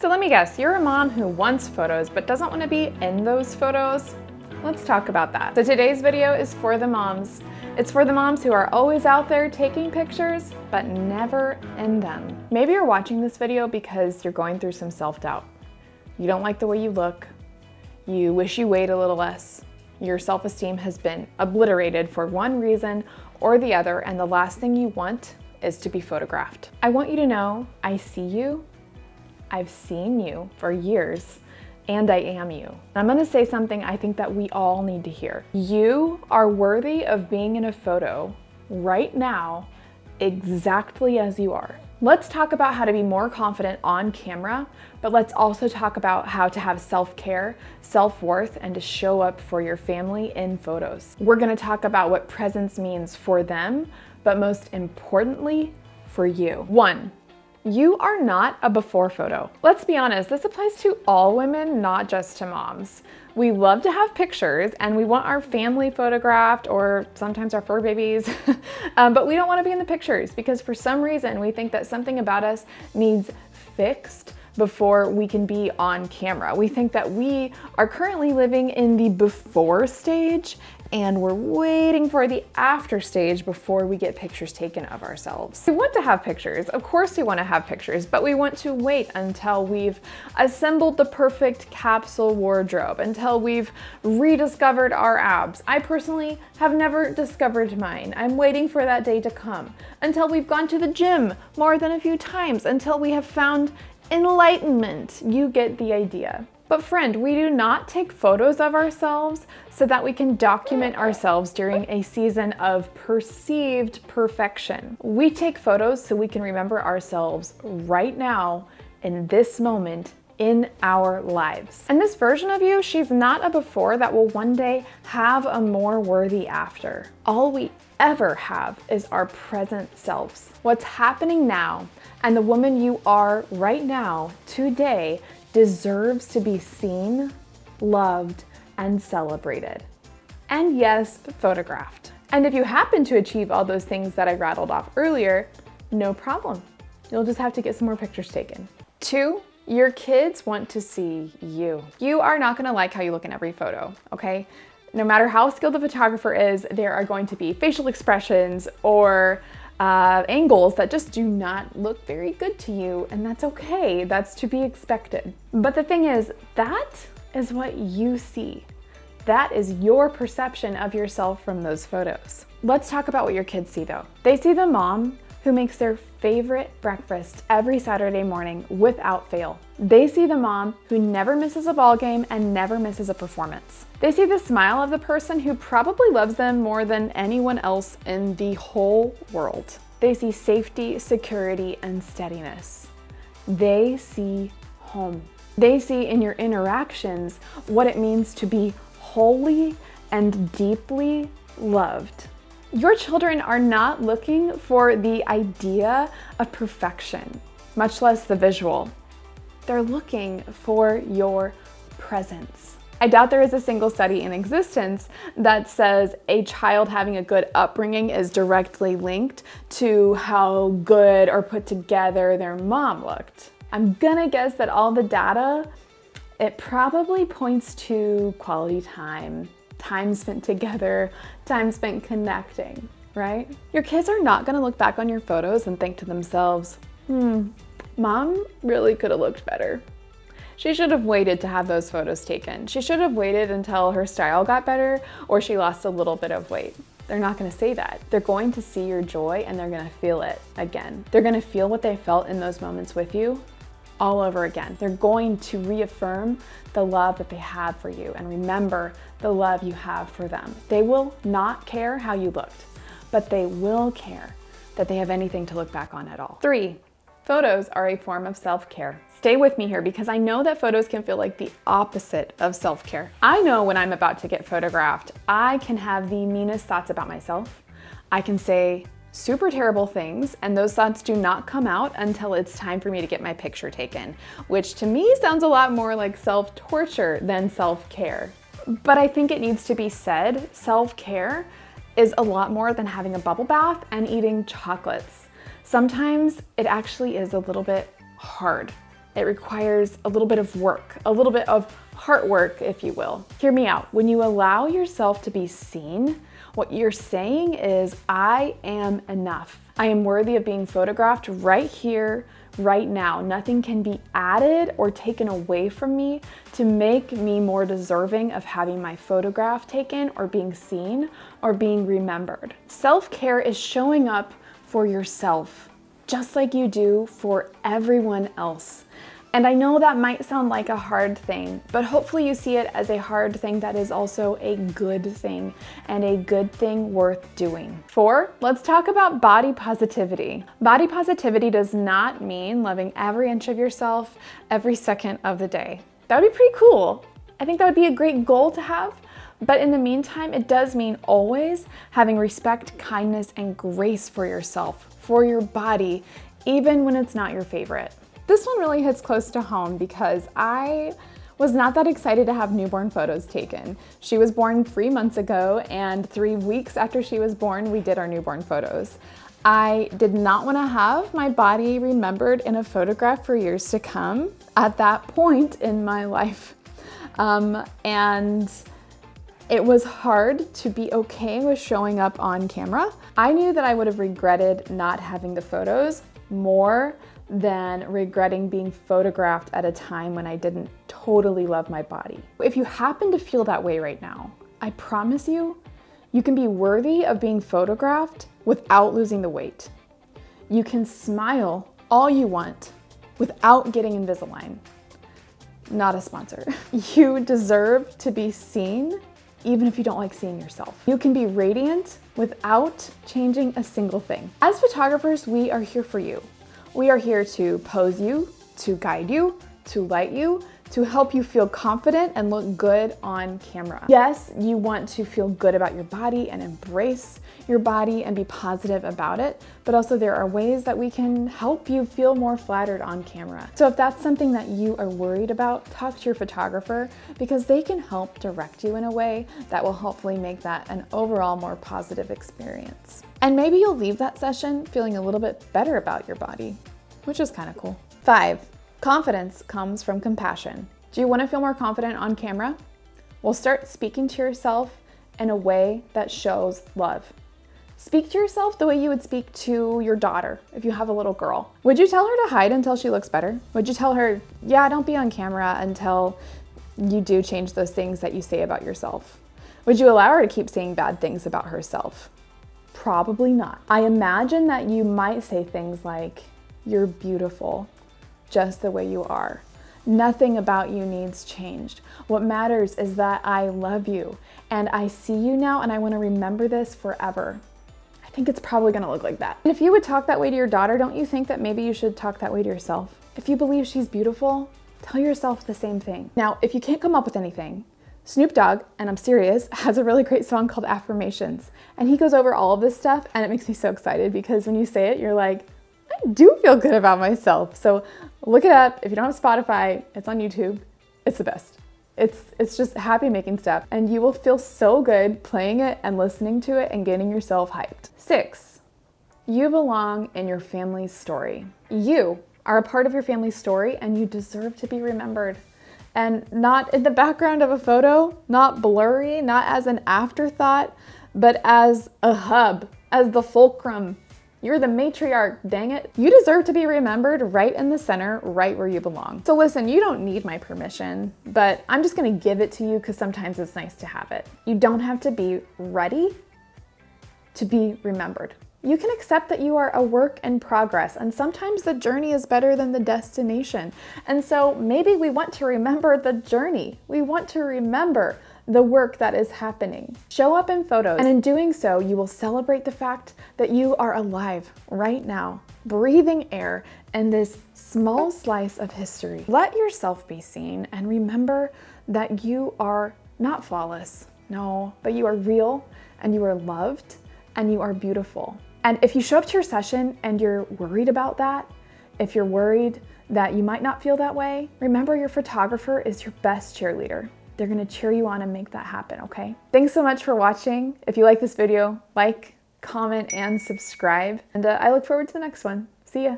So let me guess, you're a mom who wants photos but doesn't want to be in those photos? Let's talk about that. So today's video is for the moms. It's for the moms who are always out there taking pictures but never in them. Maybe you're watching this video because you're going through some self-doubt. You don't like the way you look. You wish you weighed a little less. Your self-esteem has been obliterated for one reason or the other, and the last thing you want is to be photographed. I want you to know I see you. I've seen you for years, and I am you. I'm gonna say something I think that we all need to hear. You are worthy of being in a photo right now, exactly as you are. Let's talk about how to be more confident on camera, but let's also talk about how to have self-care, self-worth, and to show up for your family in photos. We're gonna talk about what presence means for them, but most importantly, for you. 1, you are not a before photo. Let's be honest, this applies to all women, not just to moms. We love to have pictures and we want our family photographed or sometimes our fur babies, but we don't want to be in the pictures because for some reason we think that something about us needs fixed before we can be on camera. We think that we are currently living in the before stage and we're waiting for the after stage before we get pictures taken of ourselves. We want to have pictures, of course we want to have pictures, but we want to wait until we've assembled the perfect capsule wardrobe, until we've rediscovered our abs. I personally have never discovered mine. I'm waiting for that day to come. Until we've gone to the gym more than a few times, until we have found enlightenment. You get the idea. But friend, we do not take photos of ourselves so that we can document ourselves during a season of perceived perfection. We take photos so we can remember ourselves right now in this moment in our lives. And this version of you, she's not a before that will one day have a more worthy after. All we ever have is our present selves. What's happening now and the woman you are right now, today, deserves to be seen, loved, and celebrated. And yes, photographed. And if you happen to achieve all those things that I rattled off earlier, no problem. You'll just have to get some more pictures taken. 2, your kids want to see you. You are not gonna like how you look in every photo, okay? No matter how skilled the photographer is, there are going to be facial expressions or angles that just do not look very good to you, and that's okay. That's to be expected. But the thing is, that is what you see. That is your perception of yourself from those photos. Let's talk about what your kids see though. They see the mom who makes their favorite breakfast every Saturday morning without fail. They see the mom who never misses a ball game and never misses a performance. They see the smile of the person who probably loves them more than anyone else in the whole world. They see safety, security, and steadiness. They see home. They see in your interactions what it means to be wholly and deeply loved. Your children are not looking for the idea of perfection, much less the visual. They're looking for your presence. I doubt there is a single study in existence that says a child having a good upbringing is directly linked to how good or put together their mom looked. I'm gonna guess that all the data, it probably points to quality time, time spent together, time spent connecting, right? Your kids are not gonna look back on your photos and think to themselves, mom really could have looked better. She should have waited to have those photos taken. She should have waited until her style got better or she lost a little bit of weight. They're not gonna say that. They're going to see your joy and they're gonna feel it again. They're gonna feel what they felt in those moments with you all over again. They're going to reaffirm the love that they have for you and remember the love you have for them. They will not care how you looked, but they will care that they have anything to look back on at all. 3, photos are a form of self-care. Stay with me here because I know that photos can feel like the opposite of self-care. I know when I'm about to get photographed, I can have the meanest thoughts about myself. I can say super terrible things, and those thoughts do not come out until it's time for me to get my picture taken, which to me sounds a lot more like self-torture than self-care. But I think it needs to be said, self-care is a lot more than having a bubble bath and eating chocolates. Sometimes it actually is a little bit hard. It requires a little bit of work, a little bit of heart work, if you will. Hear me out. When you allow yourself to be seen, what you're saying is, I am enough. I am worthy of being photographed right here, right now. Nothing can be added or taken away from me to make me more deserving of having my photograph taken or being seen or being remembered. Self-care is showing up for yourself, just like you do for everyone else. And I know that might sound like a hard thing, but hopefully you see it as a hard thing that is also a good thing and a good thing worth doing. 4, let's talk about body positivity. Body positivity does not mean loving every inch of yourself every second of the day. That would be pretty cool. I think that would be a great goal to have. But in the meantime, it does mean always having respect, kindness, and grace for yourself, for your body, even when it's not your favorite. This one really hits close to home because I was not that excited to have newborn photos taken. She was born 3 months ago, and 3 weeks after she was born, we did our newborn photos. I did not want to have my body remembered in a photograph for years to come at that point in my life. And it was hard to be okay with showing up on camera. I knew that I would have regretted not having the photos more than regretting being photographed at a time when I didn't totally love my body. If you happen to feel that way right now, I promise you, you can be worthy of being photographed without losing the weight. You can smile all you want without getting Invisalign. Not a sponsor. You deserve to be seen even if you don't like seeing yourself. You can be radiant without changing a single thing. As photographers, we are here for you. We are here to pose you, to guide you, to light you, to help you feel confident and look good on camera. Yes, you want to feel good about your body and embrace your body and be positive about it, but also there are ways that we can help you feel more flattered on camera. So if that's something that you are worried about, talk to your photographer because they can help direct you in a way that will hopefully make that an overall more positive experience. And maybe you'll leave that session feeling a little bit better about your body, which is kind of cool. 5, confidence comes from compassion. Do you want to feel more confident on camera? Well, start speaking to yourself in a way that shows love. Speak to yourself the way you would speak to your daughter if you have a little girl. Would you tell her to hide until she looks better? Would you tell her, yeah, don't be on camera until you do change those things that you say about yourself? Would you allow her to keep saying bad things about herself? Probably not. I imagine that you might say things like, you're beautiful just the way you are. Nothing about you needs changed. What matters is that I love you and I see you now and I want to remember this forever. I think it's probably going to look like that. And if you would talk that way to your daughter, don't you think that maybe you should talk that way to yourself? If you believe she's beautiful, tell yourself the same thing. Now, if you can't come up with anything, Snoop Dogg, and I'm serious, has a really great song called Affirmations. And he goes over all of this stuff and it makes me so excited because when you say it, you're like, I do feel good about myself. So look it up. If you don't have Spotify, it's on YouTube. It's the best. It's just happy making stuff and you will feel so good playing it and listening to it and getting yourself hyped. 6, you belong in your family's story. You are a part of your family's story and you deserve to be remembered. And not in the background of a photo, not blurry, not as an afterthought, but as a hub, as the fulcrum. You're the matriarch, dang it. You deserve to be remembered right in the center, right where you belong. So listen, you don't need my permission, but I'm just gonna give it to you because sometimes it's nice to have it. You don't have to be ready to be remembered. You can accept that you are a work in progress, and sometimes the journey is better than the destination. And so maybe we want to remember the journey. We want to remember the work that is happening. Show up in photos, and in doing so, you will celebrate the fact that you are alive right now, breathing air in this small slice of history. Let yourself be seen and remember that you are not flawless, no, but you are real and you are loved and you are beautiful. And if you show up to your session and you're worried about that, if you're worried that you might not feel that way, remember your photographer is your best cheerleader. They're gonna cheer you on and make that happen, okay? Thanks so much for watching. If you like this video, like, comment, and subscribe. And I look forward to the next one. See ya.